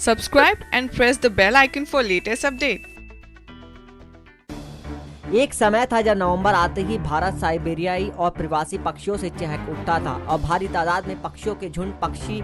Subscribe and press the bell icon for latest update. एक समय था जब नवंबर आते ही भारत साइबेरियाई और प्रवासी पक्षियों से चहक उठता था और भारी तादाद में पक्षियों के झुंड पक्षी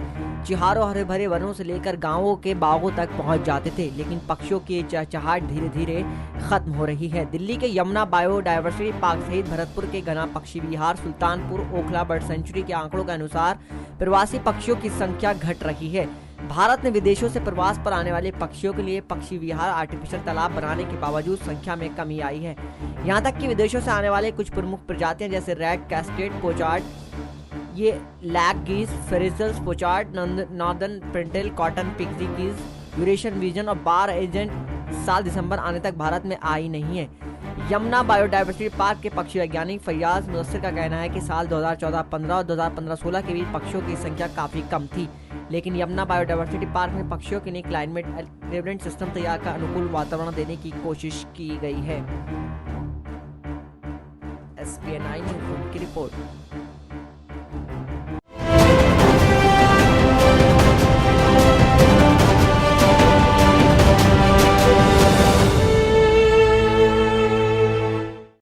चिहारों हरे भरे वनों से लेकर गांवों के बागों तक पहुंच जाते थे। लेकिन पक्षियों की चहचहाट धीरे धीरे खत्म हो रही है। दिल्ली के यमुना बायोडायवर्सिटी पार्क सहित भरतपुर के घना पक्षी विहार, सुल्तानपुर ओखला बर्ड सेंचुरी के आंकड़ों के अनुसार प्रवासी पक्षियों की संख्या घट रही है। भारत ने विदेशों से प्रवास पर आने वाले पक्षियों के लिए पक्षी विहार आर्टिफिशियल तालाब बनाने के बावजूद संख्या में कमी आई है। यहाँ तक कि विदेशों से आने वाले कुछ प्रमुख प्रजातियां जैसे रेड कैस्केड पोचार्ड, ये लैग गीज, फेरिजल्स pochard, northern pintail, cotton pygmy geese, Eurasian wigeon और बार एजेंट साल दिसंबर आने तक भारत में आई नहीं है। यमुना बायोडायवर्सिटी पार्क के पक्षी वैज्ञानिक फैयाज मुदस्सिर का कहना है कि साल 2014-15 और 2015-16 के बीच पक्षियों की संख्या काफी कम थी, लेकिन यमुना बायोडायवर्सिटी पार्क में पक्षियों के लिए क्लाइमेट रेवलेंट सिस्टम तैयार कर अनुकूल वातावरण देने की कोशिश की गई है। SPN9 न्यूज़ की रिपोर्ट।